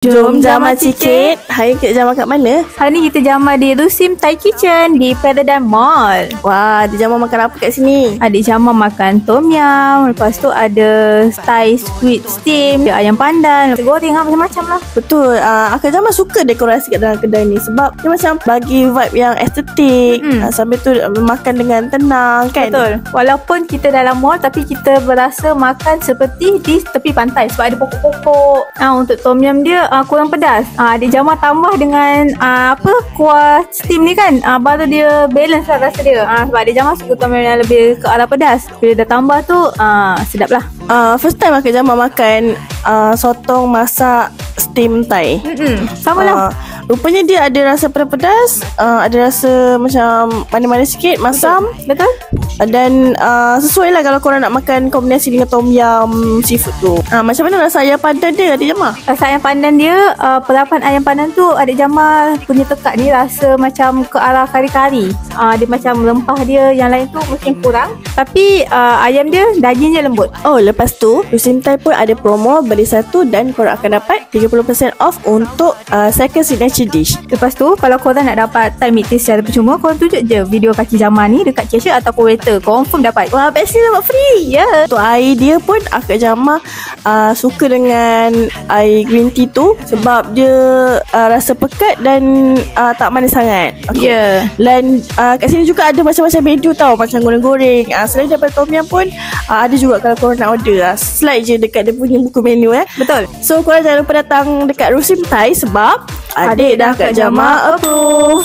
Jom jamah sikit. Hari kita jamah kat mana? Hari ni kita jamah di Rusim Thai Kitchen di Paradigm Mall. Wah, dia jamah makan apa kat sini? Adik jamah makan tom yum. Lepas tu ada Thai squid steam, ada ayam pandan, goreng macam-macam lah. Betul. Akak jamah suka dekorasi kat dalam kedai ni sebab dia macam bagi vibe yang estetik. Sambil tu makan dengan tenang kan? Betul. Walaupun kita dalam mall tapi kita berasa makan seperti di tepi pantai sebab ada pokok-pokok. Untuk tom yum dia kurang pedas. Adik jamah tambah dengan kuah steam ni kan. Baru dia balance lah rasa dia. Sebab adik jamah suka tom yum yang lebih ke arah pedas. Bila dah tambah tu sedap lah. First time akak jamah makan sotong masak steam Thai. Sama lah. Rupanya dia ada rasa pedas, ada rasa macam manis-manis sikit, masam. Betul. Dan sesuai lah kalau korang nak makan kombinasi dengan tom yum seafood tu. Macam mana rasa ayam pandan dia, adik jamah? Rasa ayam pandan dia, perapan ayam pandan tu adik jamah punya tekak ni rasa macam ke arah kari-kari. Dia macam rempah dia yang lain tu mungkin kurang. Tapi ayam dia dagingnya lembut. Oh, lepas tu Rusim Thai pun ada promo beli satu dan korang akan dapat 30% off untuk second signature dish. Lepas tu kalau korang nak dapat Thai milk tea secara percuma, korang tunjuk je video kaki jamah ni dekat cashier atau waiter. Confirm dapat. Wah, best ni dapat free. Ya. Untuk air dia pun akak jamah suka dengan air green tea tu sebab dia rasa pekat dan tak manis sangat. Ya. Dan kat sini juga ada macam-macam menu tau, macam goreng-goreng. Selain daripada tom yum pun ada juga kalau korang nak order. Slide je dekat dia punya buku menu. Betul. So korang jangan lupa datang dekat Rusim Thai sebab adik dah kat jamah approve.